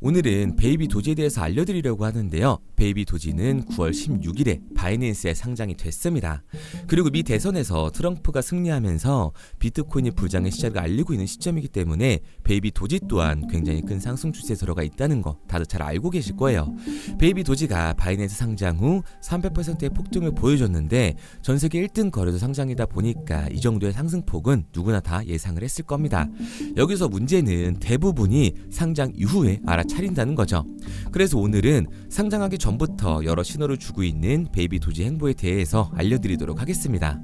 오늘은 베이비 도지에 대해서 알려드리려고 하는데요. 베이비 도지는 9월 16일에 바이낸스에 상장이 됐습니다. 그리고 미 대선에서 트럼프가 승리하면서 비트코인이 부장의 시작을 알리고 있는 시점이기 때문에 베이비 도지 또한 굉장히 큰 상승 추세에 들어가 있다는 거 다들 잘 알고 계실 거예요. 베이비 도지가 바이낸스 상장 후 300%의 폭등을 보여줬는데 전 세계 1등 거래소 상장이다 보니까 이 정도의 상승폭은 누구나 다 예상을 했을 겁니다. 여기서 문제는 대부분이 상장 이후에 알아차린다는 거죠. 그래서 오늘은 상장하기 전부터 여러 신호를 주고 있는 베이비 도지 행보에 대해서 알려드리도록 하겠습니다.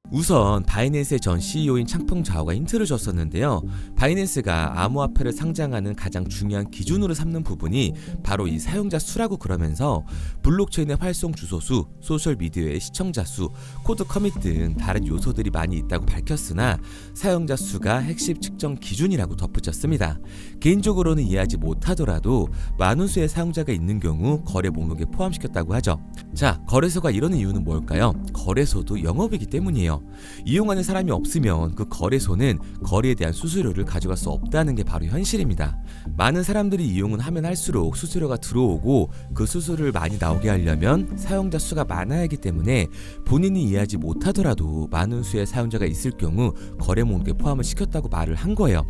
우선 바이낸스의 전 CEO인 창펑 자오가 힌트를 줬었는데요. 바이낸스가 암호화폐를 상장하는 가장 중요한 기준으로 삼는 부분이 바로 이 사용자 수라고 그러면서 블록체인의 활성 주소 수, 소셜미디어의 시청자 수, 코드 커밋 등 다른 요소들이 많이 있다고 밝혔으나 사용자 수가 핵심 측정 기준이라고 덧붙였습니다. 개인적으로는 이해하지 못하더라도 많은 수의 사용자가 있는 경우 거래 목록에 포함시켰다고 하죠. 자, 거래소가 이러는 이유는 뭘까요? 거래소도 영업이기 때문이에요. 이용하는 사람이 없으면 그 거래소는 거래에 대한 수수료를 가져갈 수 없다는 게 바로 현실입니다. 많은 사람들이 이용을 하면 할수록 수수료가 들어오고 그 수수료를 많이 나오게 하려면 사용자 수가 많아야 하기 때문에 본인이 이해하지 못하더라도 많은 수의 사용자가 있을 경우 거래 목록에 포함을 시켰다고 말을 한 거예요.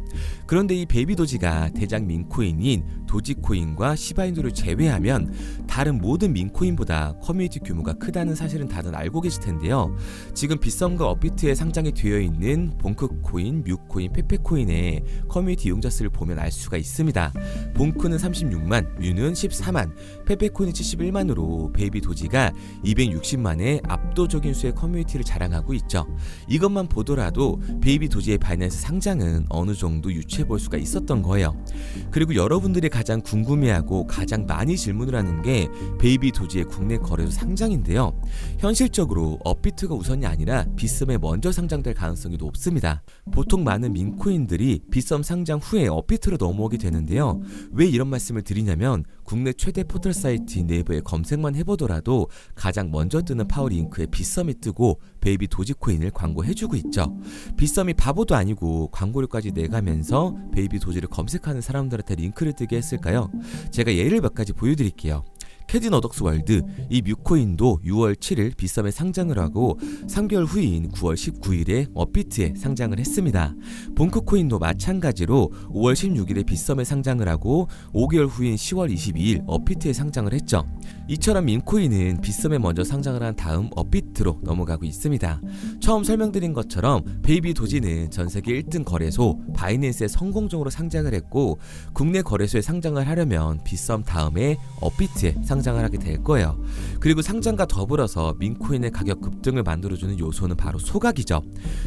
그런데 이 베이비 도지가 대장 민코인인 도지코인과 시바이누를 제외하면 다른 모든 민코인보다 커뮤니티 규모가 크다는 사실은 다들 알고 계실 텐데요. 지금 빗썸과 업비트에 상장이 되어 있는 봉크코인, 뮤코인, 페페코인의 커뮤니티 이용자 수를 보면 알 수가 있습니다. 봉크는 36만, 뮤는 14만, 페페코인은 71만으로 베이비 도지가 260만의 압도적인 수의 커뮤니티를 자랑하고 있죠. 이것만 보더라도 베이비 도지의 바이낸스 상장은 어느 정도 유추해 볼 수가 있었던 거예요. 그리고 여러분들이 가장 궁금해하고 가장 많이 질문을 하는 게 베이비 도지의 국내 거래소 상장인데요. 현실적으로 업비트가 우선이 아니라 빗썸에 먼저 상장될 가능성이 높습니다. 보통 많은 민코인들이 빗썸 상장 후에 업비트로 넘어오게 되는데요. 왜 이런 말씀을 드리냐면 국내 최대 포털 사이트 네이버에 검색만 해보더라도 가장 먼저 뜨는 파워링크에 빗썸이 뜨고 베이비 도지코인을 광고해주고 있죠. 빗썸이 바보도 아니고 광고료까지 내가면서 베이비 도지를 검색하는 사람들한테 링크를 뜨게 했을까요? 제가 예를 몇 가지 보여드릴게요. 캐딘 어덕스 월드, 이 뮤코인도 6월 7일 빗썸에 상장을 하고 3개월 후인 9월 19일에 업비트에 상장을 했습니다. 봉크코인도 마찬가지로 5월 16일에 빗썸에 상장을 하고 5개월 후인 10월 22일 업비트에 상장을 했죠. 이처럼 민코인은 빗썸에 먼저 상장을 한 다음 업비트로 넘어가고 있습니다. 처음 설명드린 것처럼 베이비 도지는 전세계 1등 거래소 바이낸스에 성공적으로 상장을 했고 국내 거래소에 상장을 하려면 빗썸 다음에 업비트에 상장을 하게 될 거예요. 그리고 상장과 더불어서 민코인의 가격 급등을 만들어주는 요소는 바로 소각이죠.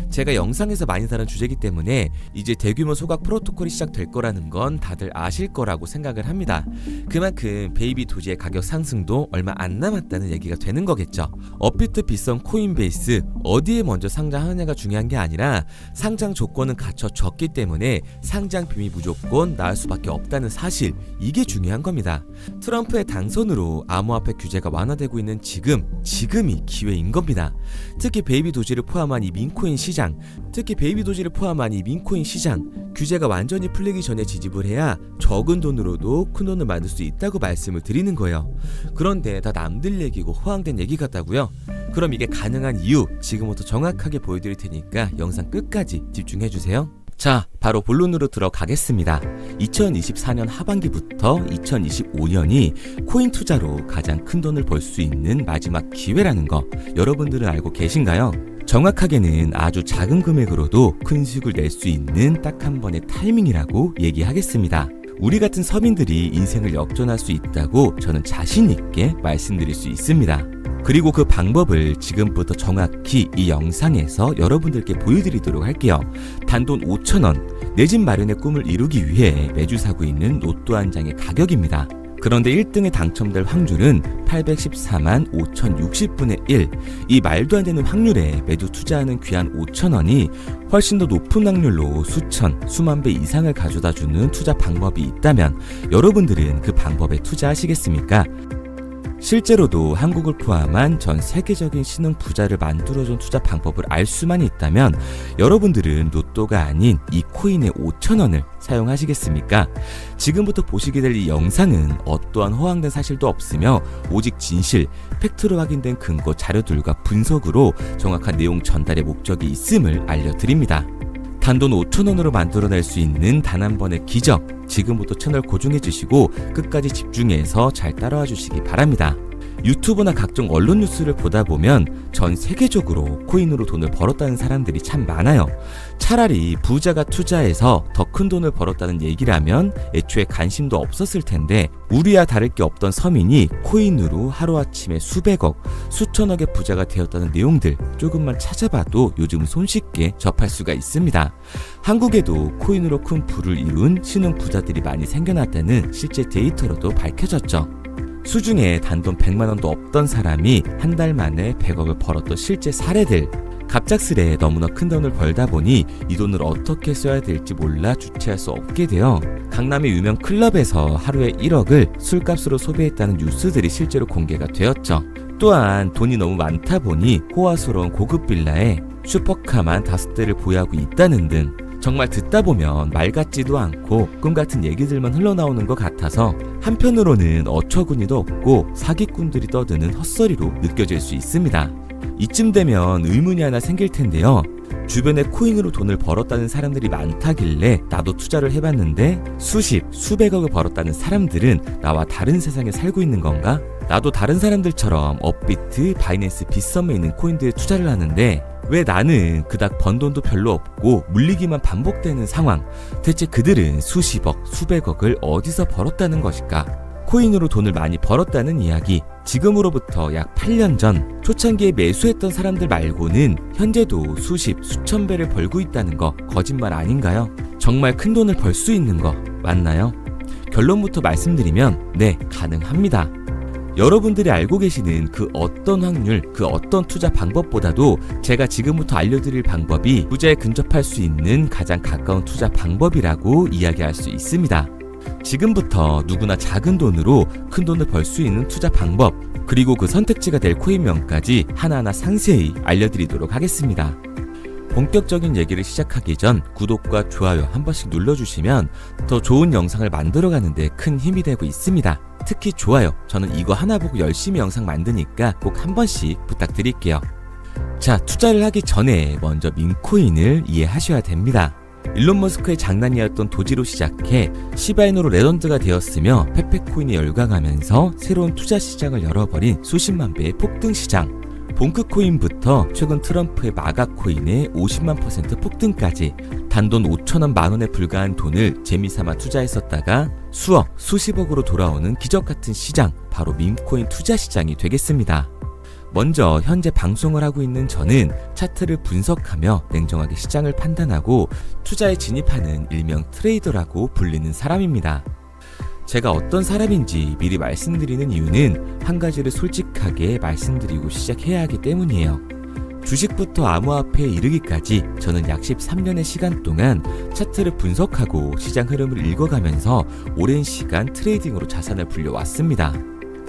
제가 영상에서 많이 다룬 주제이기 때문에 이제 대규모 소각 프로토콜이 시작될 거라는 건 다들 아실 거라고 생각을 합니다. 그만큼 베이비 도지의 가격 상승도 얼마 안 남았다는 얘기가 되는 거겠죠. 업비트, 빗썸, 코인베이스 어디에 먼저 상장하느냐가 중요한 게 아니라 상장 조건은 갖춰졌기 때문에 상장 비밀 무조건 나올 수밖에 없다는 사실, 이게 중요한 겁니다. 트럼프의 당선으로 암호화폐 규제가 완화되고 있는 지금이 기회인 겁니다. 특히 베이비 도지를 포함한 이 민코인 시장, 규제가 완전히 풀리기 전에 지집을 해야 적은 돈으로도 큰 돈을 만들 수 있다고 말씀을 드리는 거예요. 그런데 다 남들 얘기고 허황된 얘기 같다고요? 그럼 이게 가능한 이유 지금부터 정확하게 보여드릴 테니까 영상 끝까지 집중해주세요. 자, 바로 본론으로 들어가겠습니다. 2024년 하반기부터 2025년이 코인 투자로 가장 큰 돈을 벌 수 있는 마지막 기회라는 거 여러분들은 알고 계신가요? 정확하게는 아주 작은 금액으로도 큰 수익을 낼 수 있는 딱 한 번의 타이밍이라고 얘기하겠습니다. 우리 같은 서민들이 인생을 역전할 수 있다고 저는 자신 있게 말씀드릴 수 있습니다. 그리고 그 방법을 지금부터 정확히 이 영상에서 여러분들께 보여드리도록 할게요. 단돈 5,000원, 내 집 마련의 꿈을 이루기 위해 매주 사고 있는 로또 한 장의 가격입니다. 그런데 1등에 당첨될 확률은 814만 5060분의 1. 이 말도 안 되는 확률에 매주 투자하는 귀한 5,000원이 훨씬 더 높은 확률로 수천, 수만 배 이상을 가져다주는 투자 방법이 있다면 여러분들은 그 방법에 투자하시겠습니까? 실제로도 한국을 포함한 전 세계적인 신흥 부자를 만들어준 투자 방법을 알 수만 있다면 여러분들은 로또가 아닌 이 코인의 5,000원을 사용하시겠습니까? 지금부터 보시게 될 이 영상은 어떠한 허황된 사실도 없으며 오직 진실, 팩트로 확인된 근거 자료들과 분석으로 정확한 내용 전달의 목적이 있음을 알려드립니다. 단돈 5,000원으로 만들어낼 수 있는 단 한 번의 기적, 지금부터 채널 고정해주시고 끝까지 집중해서 잘 따라와 주시기 바랍니다. 유튜브나 각종 언론 뉴스를 보다 보면 전 세계적으로 코인으로 돈을 벌었다는 사람들이 참 많아요. 차라리 부자가 투자해서 더 큰 돈을 벌었다는 얘기라면 애초에 관심도 없었을 텐데 우리와 다를 게 없던 서민이 코인으로 하루아침에 수백억, 수천억의 부자가 되었다는 내용들 조금만 찾아봐도 요즘 손쉽게 접할 수가 있습니다. 한국에도 코인으로 큰 부를 이룬 신흥 부자들이 많이 생겨났다는 실제 데이터로도 밝혀졌죠. 수중에 단돈 100만원도 없던 사람이 한 달 만에 100억을 벌었던 실제 사례들. 갑작스레 너무나 큰 돈을 벌다 보니 이 돈을 어떻게 써야 될지 몰라 주체할 수 없게 되어 강남의 유명 클럽에서 하루에 1억을 술값으로 소비했다는 뉴스들이 실제로 공개가 되었죠. 또한 돈이 너무 많다 보니 호화스러운 고급 빌라에 슈퍼카만 5대를 보유하고 있다는 등 정말 듣다 보면 말 같지도 않고 꿈 같은 얘기들만 흘러나오는 것 같아서 한편으로는 어처구니도 없고 사기꾼들이 떠드는 헛소리로 느껴질 수 있습니다. 이쯤 되면 의문이 하나 생길 텐데요. 주변에 코인으로 돈을 벌었다는 사람들이 많다길래 나도 투자를 해봤는데 수십, 수백억을 벌었다는 사람들은 나와 다른 세상에 살고 있는 건가? 나도 다른 사람들처럼 업비트, 바이낸스, 빗썸에 있는 코인들에 투자를 하는데 왜 나는 그닥 번 돈도 별로 없고 물리기만 반복되는 상황? 대체 그들은 수십억, 수백억을 어디서 벌었다는 것일까? 코인으로 돈을 많이 벌었다는 이야기, 지금으로부터 약 8년 전 초창기에 매수했던 사람들 말고는 현재도 수십, 수천 배를 벌고 있다는 거 거짓말 아닌가요? 정말 큰 돈을 벌 수 있는 거 맞나요? 결론부터 말씀드리면 네, 가능합니다. 여러분들이 알고 계시는 그 어떤 확률, 그 어떤 투자 방법보다도 제가 지금부터 알려드릴 방법이 부자에 근접할 수 있는 가장 가까운 투자 방법이라고 이야기할 수 있습니다. 지금부터 누구나 작은 돈으로 큰 돈을 벌 수 있는 투자 방법, 그리고 그 선택지가 될 코인명까지 하나하나 상세히 알려드리도록 하겠습니다. 본격적인 얘기를 시작하기 전 구독과 좋아요 한 번씩 눌러주시면 더 좋은 영상을 만들어가는 데 큰 힘이 되고 있습니다. 특히 좋아요, 저는 이거 하나 보고 열심히 영상 만드니까 꼭 한 번씩 부탁드릴게요. 자, 투자를 하기 전에 먼저 민코인을 이해하셔야 됩니다. 일론 머스크의 장난이었던 도지로 시작해 시바이누로 레전드가 되었으며 페페코인이 열광하면서 새로운 투자 시장을 열어버린 수십만 배의 폭등 시장. 봉크코인부터 최근 트럼프의 마가코인의 50만% 폭등까지 단돈 5,000원 만원에 불과한 돈을 재미삼아 투자했었다가 수억, 수십억으로 돌아오는 기적같은 시장, 바로 밈코인 투자 시장이 되겠습니다. 먼저 현재 방송을 하고 있는 저는 차트를 분석하며 냉정하게 시장을 판단하고 투자에 진입하는 일명 트레이더라고 불리는 사람입니다. 제가 어떤 사람인지 미리 말씀드리는 이유는 한 가지를 솔직하게 말씀드리고 시작해야 하기 때문이에요. 주식부터 암호화폐에 이르기까지 저는 약 13년의 시간 동안 차트를 분석하고 시장 흐름을 읽어가면서 오랜 시간 트레이딩으로 자산을 불려왔습니다.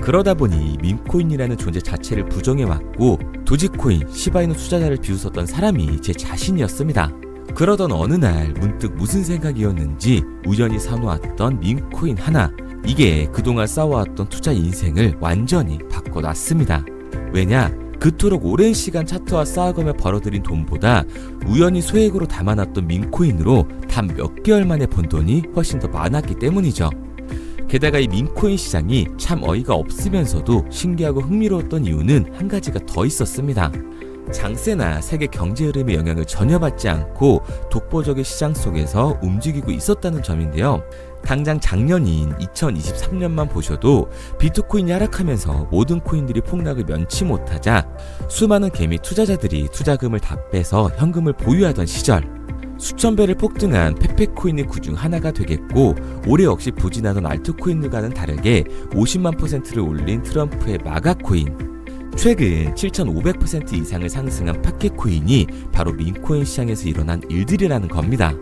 그러다 보니 밈코인이라는 존재 자체를 부정해왔고 도지코인, 시바이누 투자자를 비웃었던 사람이 제 자신이었습니다. 그러던 어느 날 문득 무슨 생각이었는지 우연히 사놓았던 밈코인 하나, 이게 그동안 쌓아왔던 투자 인생을 완전히 바꿔놨습니다. 왜냐? 그토록 오랜 시간 차트와 쌓아가며 벌어들인 돈보다 우연히 소액으로 담아놨던 밈코인으로 단 몇 개월 만에 번 돈이 훨씬 더 많았기 때문이죠. 게다가 이 밈코인 시장이 참 어이가 없으면서도 신기하고 흥미로웠던 이유는 한 가지가 더 있었습니다. 장세나 세계 경제 흐름의 영향을 전혀 받지 않고 독보적인 시장 속에서 움직이고 있었다는 점인데요. 당장 작년인 2023년만 보셔도 비트코인이 하락하면서 모든 코인들이 폭락을 면치 못하자 수많은 개미 투자자들이 투자금을 다 빼서 현금을 보유하던 시절, 수천 배를 폭등한 페페코인이 그중 하나가 되겠고, 올해 역시 부진하던 알트코인들과는 다르게 50만 %를 올린 트럼프의 마가코인, 최근 7,500% 이상을 상승한 파켓코인이 바로 밈코인 시장에서 일어난 일들이라는 겁니다.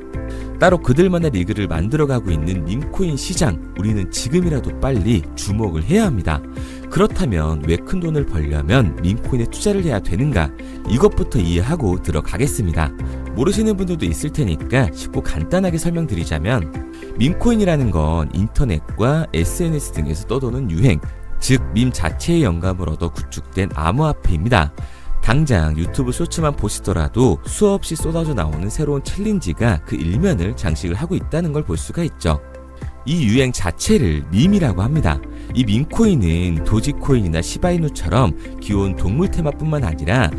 따로 그들만의 리그를 만들어가고 있는 밈코인 시장, 우리는 지금이라도 빨리 주목을 해야 합니다. 그렇다면 왜 큰 돈을 벌려면 밈코인에 투자를 해야 되는가? 이것부터 이해하고 들어가겠습니다. 모르시는 분들도 있을 테니까 쉽고 간단하게 설명드리자면, 밈코인이라는 건 인터넷과 SNS 등에서 떠도는 유행, 즉 밈 자체의 영감을 얻어 구축된 암호화폐입니다. 당장 유튜브 쇼츠만 보시더라도 수없이 쏟아져 나오는 새로운 챌린지가 그 일면을 장식을 하고 있다는 걸 볼 수가 있죠. 이 유행 자체를 밈이라고 합니다. 이 밈코인은 도지코인이나 시바이누처럼 귀여운 동물 테마뿐만 아니라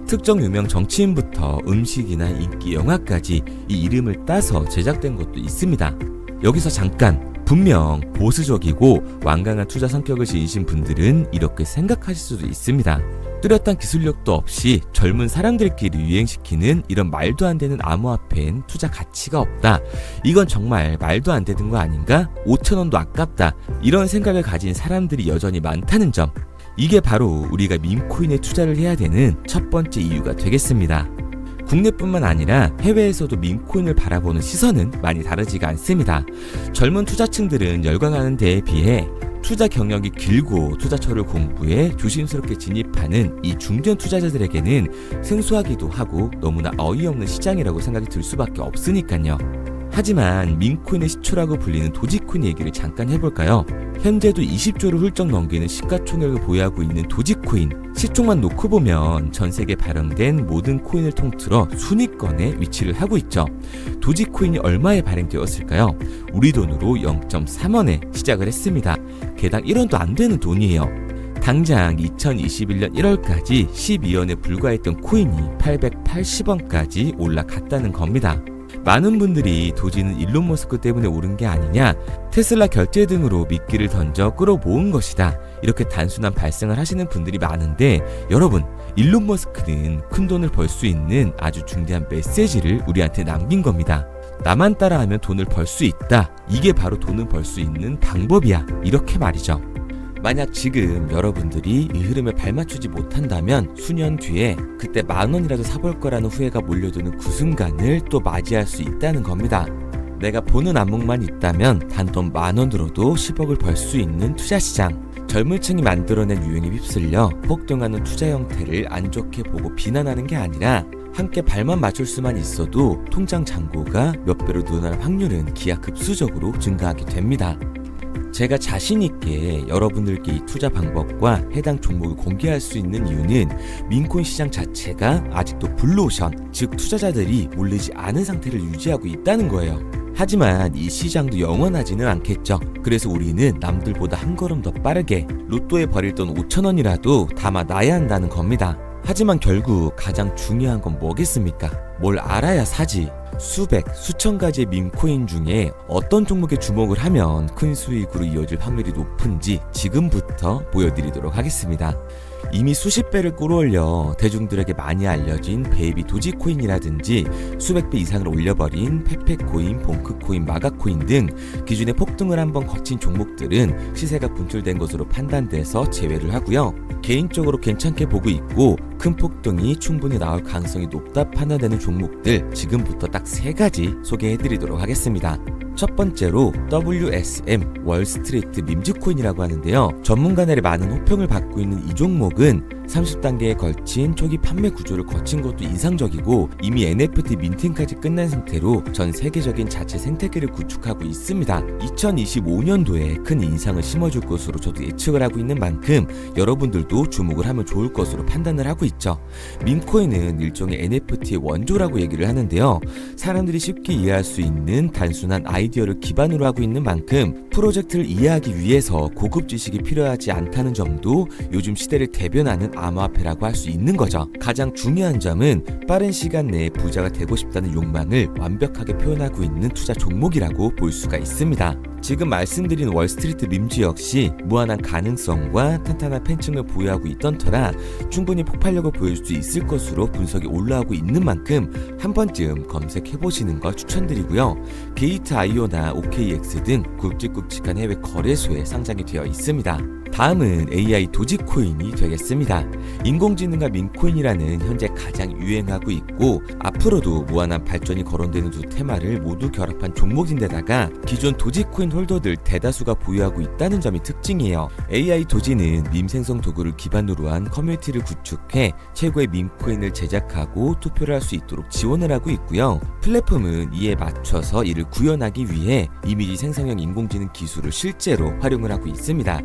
특정 유명 정치인부터 음식이나 인기 영화까지 이 이름을 따서 제작된 것도 있습니다. 여기서 잠깐, 분명 보수적이고 완강한 투자 성격을 지니신 분들은 이렇게 생각하실 수도 있습니다. 뚜렷한 기술력도 없이 젊은 사람들끼리 유행시키는 이런 말도 안 되는 암호화폐엔 투자 가치가 없다. 이건 정말 말도 안 되는 거 아닌가? 5,000원도 아깝다. 이런 생각을 가진 사람들이 여전히 많다는 점. 이게 바로 우리가 밈코인에 투자를 해야 되는 첫 번째 이유가 되겠습니다. 국내뿐만 아니라 해외에서도 밈코인을 바라보는 시선은 많이 다르지가 않습니다. 젊은 투자층들은 열광하는 데에 비해 투자 경력이 길고 투자처를 공부해 조심스럽게 진입하는 이 중견 투자자들에게는 생소하기도 하고 너무나 어이없는 시장이라고 생각이 들 수밖에 없으니까요. 하지만 밈코인의 시초라고 불리는 도지코인 얘기를 잠깐 해볼까요? 현재도 20조를 훌쩍 넘기는 시가총액을 보유하고 있는 도지코인, 시총만 놓고 보면 전 세계 발행된 모든 코인을 통틀어 순위권에 위치를 하고 있죠. 도지코인이 얼마에 발행되었을까요? 우리 돈으로 0.3원에 시작을 했습니다. 개당 1원도 안 되는 돈이에요. 당장 2021년 1월까지 12원에 불과했던 코인이 880원까지 올라갔다는 겁니다. 많은 분들이 도지는 일론 머스크 때문에 오른 게 아니냐, 테슬라 결제 등으로 미끼를 던져 끌어모은 것이다, 이렇게 단순한 발생을 하시는 분들이 많은데, 여러분, 일론 머스크는 큰 돈을 벌 수 있는 아주 중대한 메시지를 우리한테 남긴 겁니다. 나만 따라하면 돈을 벌 수 있다. 이게 바로 돈을 벌 수 있는 방법이야. 이렇게 말이죠. 만약 지금 여러분들이 이 흐름에 발맞추지 못한다면 수년 뒤에 그때 10,000원이라도 사볼 거라는 후회가 몰려드는 그 순간을 또 맞이할 수 있다는 겁니다. 내가 보는 안목만 있다면 단돈 10,000원으로도 10억을 벌 수 있는 투자시장. 젊은 층이 만들어낸 유행에 휩쓸려 폭등하는 투자 형태를 안 좋게 보고 비난하는 게 아니라 함께 발만 맞출 수만 있어도 통장 잔고가 몇 배로 늘어날 확률은 기하급수적으로 증가하게 됩니다. 제가 자신있게 여러분들께 이 투자 방법과 해당 종목을 공개할 수 있는 이유는 밈코인 시장 자체가 아직도 블루오션, 즉 투자자들이 몰리지 않은 상태를 유지하고 있다는 거예요. 하지만 이 시장도 영원하지는 않겠죠. 그래서 우리는 남들보다 한 걸음 더 빠르게 로또에 버릴 돈 5,000원이라도 담아놔야 한다는 겁니다. 하지만 결국 가장 중요한 건 뭐겠습니까? 뭘 알아야 사지. 수백, 수천 가지의 밈코인 중에 어떤 종목에 주목을 하면 큰 수익으로 이어질 확률이 높은지 지금부터 보여드리도록 하겠습니다. 이미 수십 배를 끌어올려 대중들에게 많이 알려진 베이비 도지코인이라든지 수백 배 이상을 올려버린 페페코인, 봉크코인, 마가코인 등 기존에 폭등을 한번 거친 종목들은 시세가 분출된 것으로 판단돼서 제외를 하고요. 개인적으로 괜찮게 보고 있고 큰 폭등이 충분히 나올 가능성이 높다 판단되는 종목들 지금부터 딱 3가지 소개해드리도록 하겠습니다. 첫 번째로 WSM 월스트리트 밈즈코인이라고 하는데요. 전문가들의 많은 호평을 받고 있는 이 종목은 30단계에 걸친 초기 판매 구조를 거친 것도 인상적이고 이미 NFT 민팅까지 끝난 상태로 전 세계적인 자체 생태계를 구축하고 있습니다. 2025년도에 큰 인상을 심어줄 것으로 저도 예측을 하고 있는 만큼 여러분들도 주목을 하면 좋을 것으로 판단을 하고 있죠. 밈코인은 일종의 NFT의 원조라고 얘기를 하는데요. 사람들이 쉽게 이해할 수 있는 단순한 아이디어를 기반으로 하고 있는 만큼 프로젝트를 이해하기 위해서 고급 지식이 필요하지 않다는 점도 요즘 시대를 대변하는 암호화폐라고 할 수 있는 거죠. 가장 중요한 점은 빠른 시간 내에 부자가 되고 싶다는 욕망을 완벽하게 표현하고 있는 투자 종목이라고 볼 수가 있습니다. 지금 말씀드린 월스트리트 밈즈 역시 무한한 가능성과 탄탄한 팬층을 보유하고 있던 터라 충분히 폭발력을 보여줄 수 있을 것으로 분석이 올라오고 있는 만큼 한 번쯤 검색해보시는 걸 추천드리고요. 게이트.io나 OKX 등 굵직굵직한 해외 거래소에 상장이 되어 있습니다. 다음은 AI 도지코인이 되겠습니다. 인공지능과 민코인이라는 현재 가장 유행하고 있고 앞으로도 무한한 발전이 거론되는 두 테마를 모두 결합한 종목인데다가 기존 도지코인 홀더들 대다수가 보유하고 있다는 점이 특징이에요. AI 도지는 밈 생성 도구를 기반으로 한 커뮤니티를 구축해 최고의 밈코인을 제작하고 투표를 할 수 있도록 지원을 하고 있고요. 플랫폼은 이에 맞춰서 이를 구현하기 위해 이미지 생성형 인공지능 기술을 실제로 활용을 하고 있습니다.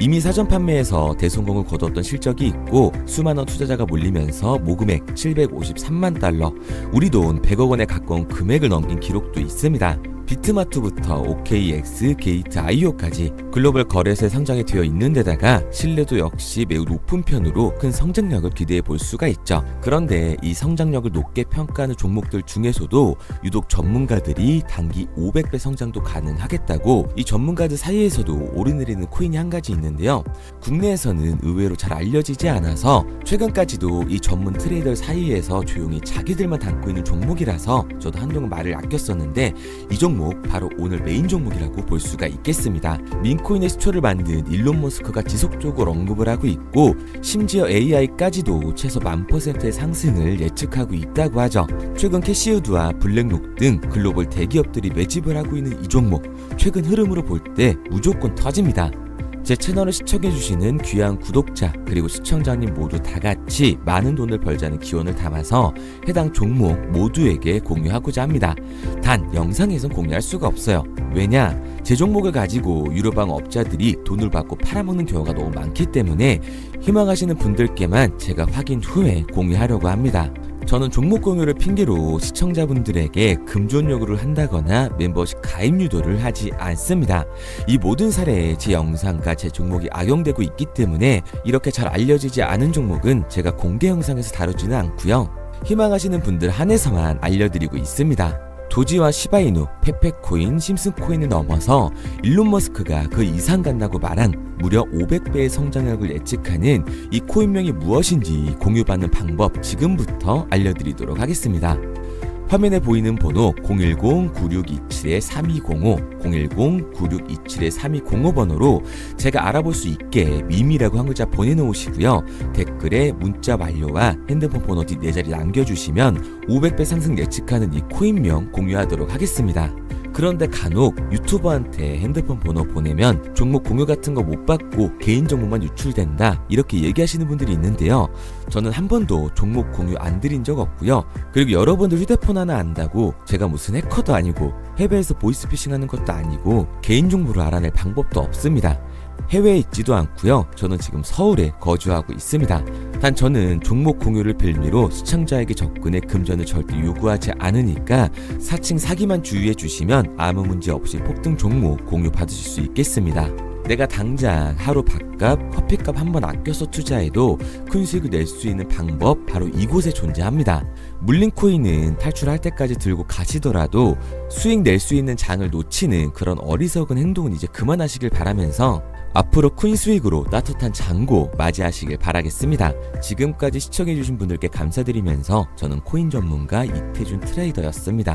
이미 사전 판매에서 대성공을 거뒀던 실적이 있고 수많은 투자자가 몰리면서 모금액 753만 달러, 우리 돈 100억 원에 가까운 금액을 넘긴 기록도 있습니다. 비트마트부터 OKX, 게이트 IO까지 글로벌 거래소에 상장이 되어 있는 데다가 신뢰도 역시 매우 높은 편으로 큰 성장력을 기대해 볼 수가 있죠. 그런데 이 성장력을 높게 평가하는 종목들 중에서도 유독 전문가들이 단기 500배 성장도 가능하겠다고 이 전문가들 사이에서도 오르내리는 코인이 한 가지 있는데요. 국내에서는 의외로 잘 알려지지 않아서 최근까지도 이 전문 트레이더 사이에서 조용히 자기들만 담고 있는 종목이라서 저도 한동안 말을 아꼈었는데 이 종목 바로 오늘 메인 종목이라고 볼 수가 있겠습니다. 민코인의 시초를 만든 일론 머스크가 지속적으로 언급을 하고 있고 심지어 AI까지도 최소 1000%의 상승을 예측하고 있다고 하죠. 최근 캐시우드와 블랙록 등 글로벌 대기업들이 매집을 하고 있는 이 종목, 최근 흐름으로 볼 때 무조건 터집니다. 제 채널을 시청해주시는 귀한 구독자 그리고 시청자님 모두 다같이 많은 돈을 벌자는 기원을 담아서 해당 종목 모두에게 공유하고자 합니다. 단 영상에선 공유할 수가 없어요. 왜냐? 제 종목을 가지고 유료방 업자들이 돈을 받고 팔아먹는 경우가 너무 많기 때문에 희망하시는 분들께만 제가 확인 후에 공유하려고 합니다. 저는 종목 공유를 핑계로 시청자분들에게 금전 요구를 한다거나 멤버십 가입 유도를 하지 않습니다. 이 모든 사례에 제 영상과 제 종목이 악용되고 있기 때문에 이렇게 잘 알려지지 않은 종목은 제가 공개 영상에서 다루지는 않고요. 희망하시는 분들 한해서만 알려드리고 있습니다. 도지와 시바이누, 페페코인, 심슨코인을 넘어서 일론 머스크가 그 이상 간다고 말한 무려 500배의 성장력을 예측하는 이 코인명이 무엇인지 공유받는 방법 지금부터 알려드리도록 하겠습니다. 화면에 보이는 번호 010-9627-3205, 010-9627-3205 번호로 제가 알아볼 수 있게 밈이라고 한 글자 보내놓으시고요. 댓글에 문자 완료와 핸드폰 번호 뒤 4자리 남겨주시면 500배 상승 예측하는 이 코인명 공유하도록 하겠습니다. 그런데 간혹 유튜버한테 핸드폰 번호 보내면 종목 공유 같은 거 못 받고 개인정보만 유출된다 이렇게 얘기하시는 분들이 있는데요. 저는 한 번도 종목 공유 안 드린 적 없고요. 그리고 여러분들 휴대폰 하나 안다고 제가 무슨 해커도 아니고 해외에서 보이스피싱 하는 것도 아니고 개인정보를 알아낼 방법도 없습니다. 해외에 있지도 않고요. 저는 지금 서울에 거주하고 있습니다. 단 저는 종목 공유를 빌미로 시청자에게 접근의 금전을 절대 요구하지 않으니까 사칭 사기만 주의해 주시면 아무 문제 없이 폭등 종목 공유 받으실 수 있겠습니다. 내가 당장 하루 밥값, 커피값 한번 아껴서 투자해도 큰 수익을 낼 수 있는 방법 바로 이곳에 존재합니다. 물린 코인은 탈출할 때까지 들고 가시더라도 수익 낼 수 있는 장을 놓치는 그런 어리석은 행동은 이제 그만하시길 바라면서 앞으로 큰 수익으로 따뜻한 장고 맞이하시길 바라겠습니다. 지금까지 시청해주신 분들께 감사드리면서 저는 코인 전문가 이태준 트레이더였습니다.